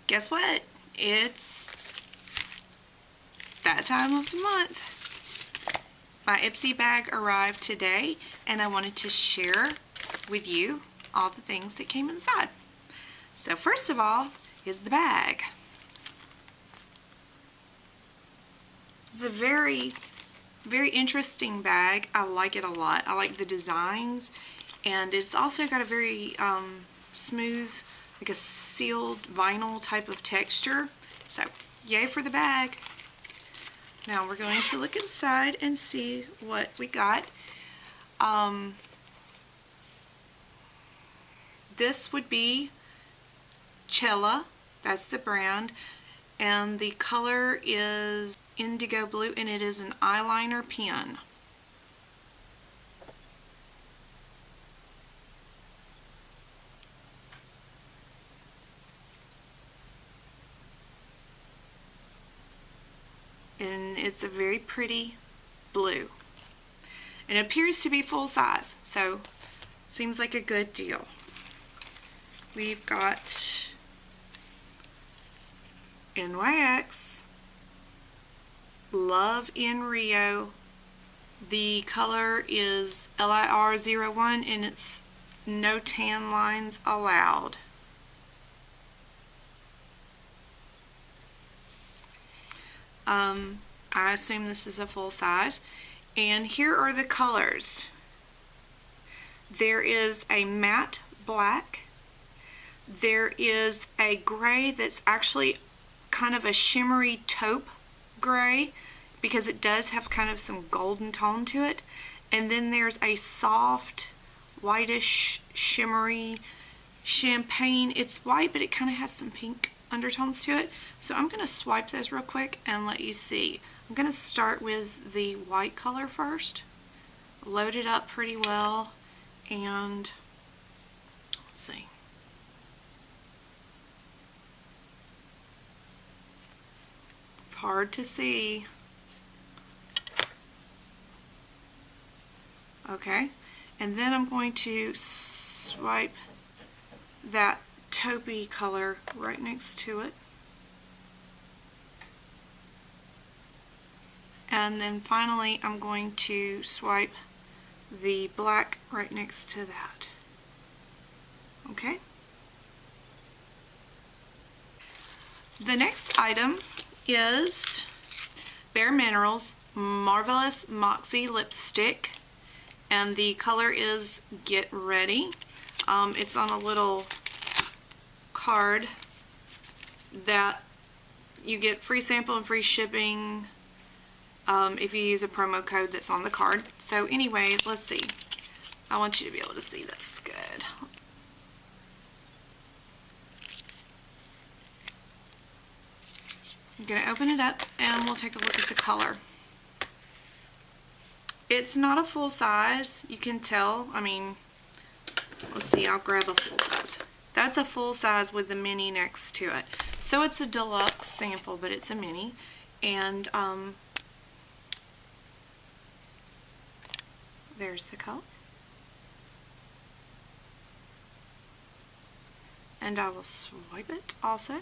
guess what? It's that time of the month. My Ipsy bag arrived today, and I wanted to share with you all the things that came inside. So first of all is the bag. It's a very interesting bag. I like it a lot. I like the designs, and it's also got a very smooth, like a sealed vinyl type of texture. So yay for the bag. Now we're going to look inside and see what we got. This would be Cella, that's the brand, and the color is indigo blue, and it is an eyeliner pen. And it's a very pretty blue. And it appears to be full size, so seems like a good deal. We've got NYX, Love in Rio. The color is LIR01, and it's no tan lines allowed. I assume this is a full size. And here are the colors. There is a matte black. There is a gray that's actually kind of a shimmery taupe gray, because it does have kind of some golden tone to it. And then there's a soft, whitish, shimmery champagne. It's white, but it kind of has some pink undertones to it. So I'm going to swipe those real quick and let you see. I'm going to start with the white color first. Load it up pretty well, and let's see. It's hard to see. Okay, and then I'm going to swipe that taupey color right next to it. And then finally I'm going to swipe the black right next to that. Okay? The next item is Bare Minerals Marvelous Moxie Lipstick, and the color is Get Ready. It's on a little card that you get free sample and free shipping if you use a promo code that's on the card. So anyway, let's see. I want you to be able to see this good. I'm going to open it up and we'll take a look at the color. It's not a full size, you can tell. I mean, let's see, I'll grab a full size. That's a full size with the mini next to it. So it's a deluxe sample, but it's a mini. And there's the color. And I will swipe it also.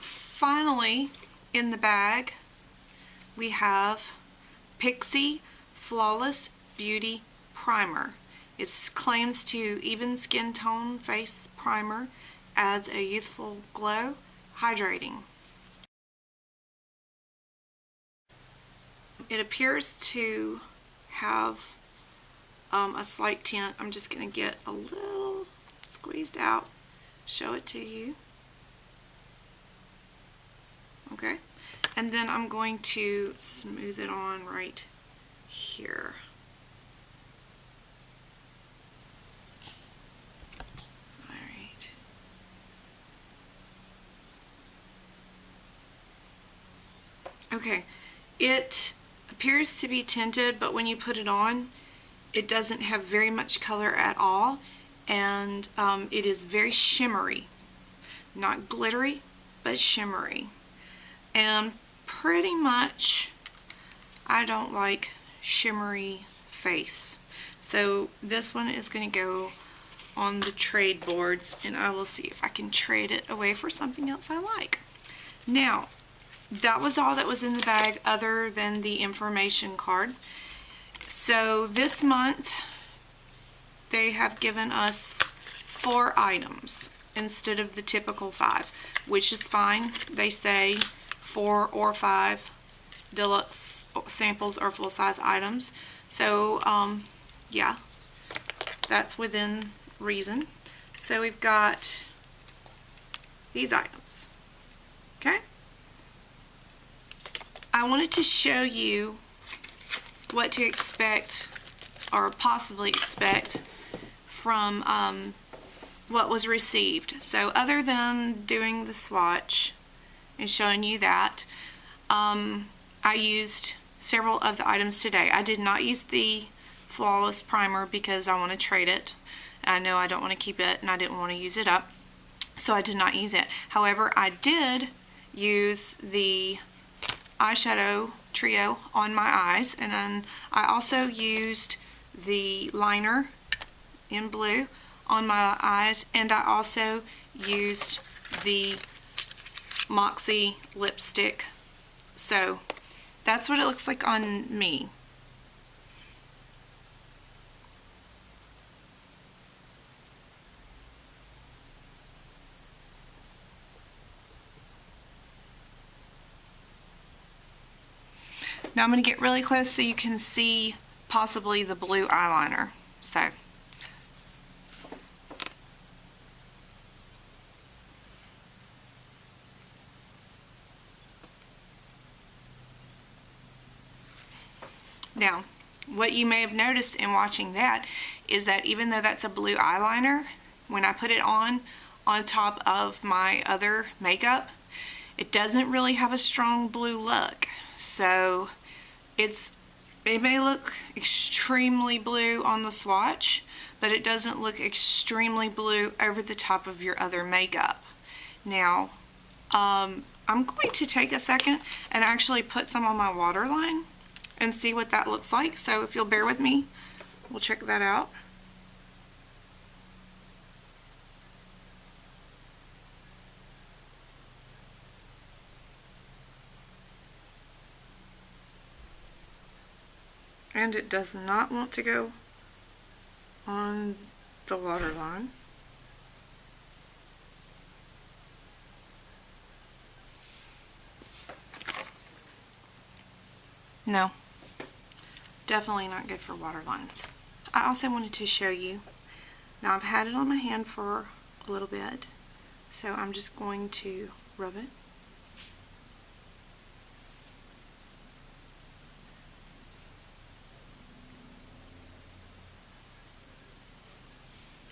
Finally, in the bag, we have Pixie Flawless Beauty Primer. It claims to even skin tone face primer, adds a youthful glow, hydrating. It appears to have a slight tint. I'm just going to get a little squeezed out, show it to you. Okay, and then I'm going to smooth it on right here. Alright. Okay, it appears to be tinted, but when you put it on, it doesn't have very much color at all, and it is very shimmery. Not glittery, but shimmery. And pretty much, I don't like shimmery face. So this one is going to go on the trade boards, and I will see if I can trade it away for something else I like. Now, that was all that was in the bag other than the information card. So this month, they have given us 4 items instead of the typical 5, which is fine. They say 4 or 5 deluxe samples or full-size items. So, yeah, that's within reason. So we've got these items, okay? I wanted to show you what to expect or possibly expect from what was received. So other than doing the swatch and showing you that, I used several of the items today. I did not use the Flawless Primer because I want to trade it. I know I don't want to keep it and I didn't want to use it up, so I did not use it. However, I did use the eyeshadow trio on my eyes, and then I also used the liner in blue on my eyes, and I also used the Moxie lipstick. So that's what it looks like on me. Now I'm going to get really close so you can see possibly the blue eyeliner. So now, what you may have noticed in watching that is that even though that's a blue eyeliner, when I put it on top of my other makeup, it doesn't really have a strong blue look. So it may look extremely blue on the swatch, but it doesn't look extremely blue over the top of your other makeup. Now, I'm going to take a second and actually put some on my waterline and see what that looks like. So if you'll bear with me, we'll check that out. And it does not want to go on the waterline. No, definitely not good for waterlines. I also wanted to show you, now I've had it on my hand for a little bit, so I'm just going to rub it.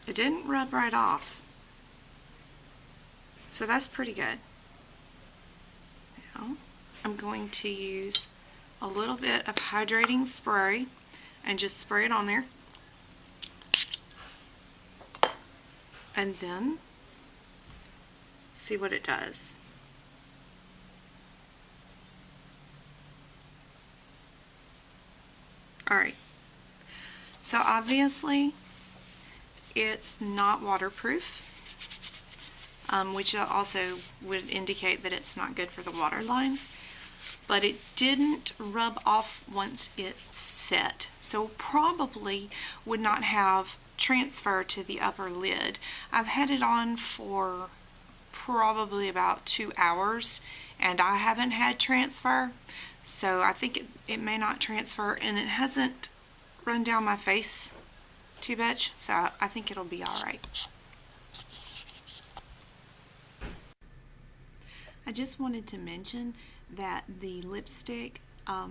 It didn't rub right off, so that's pretty good. Now I'm going to use a little bit of hydrating spray and just spray it on there, and then see what it does. Alright, so obviously it's not waterproof, which also would indicate that it's not good for the waterline, but it didn't rub off once it set, so probably would not have transfer to the upper lid. I've had it on for probably about 2 hours and I haven't had transfer, so I think it may not transfer, and it hasn't run down my face too much, so I think it'll be alright. I just wanted to mention that the lipstick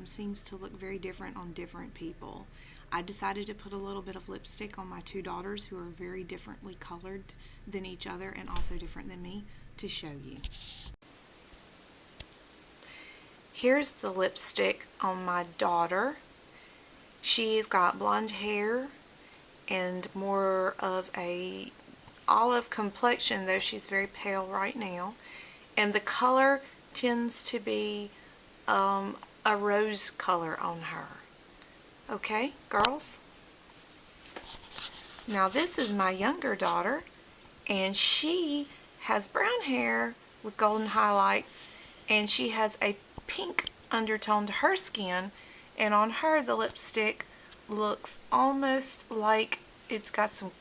seems to look very different on different people. I decided to put a little bit of lipstick on my 2 daughters who are very differently colored than each other and also different than me, to show you. Here's the lipstick on my daughter. She's got blonde hair and more of a olive complexion, though she's very pale right now, and the color tends to be a rose color on her. Okay, girls? Now this is my younger daughter, and she has brown hair with golden highlights, and she has a pink undertone to her skin, and on her the lipstick looks almost like it's got some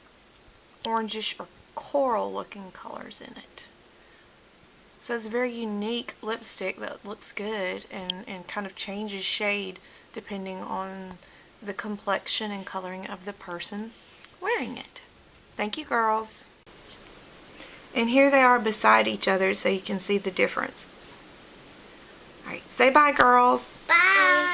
orangish or coral looking colors in it. So it's a very unique lipstick that looks good and kind of changes shade depending on the complexion and coloring of the person wearing it. Thank you, girls. And here they are beside each other so you can see the differences. Alright, say bye, girls. Bye.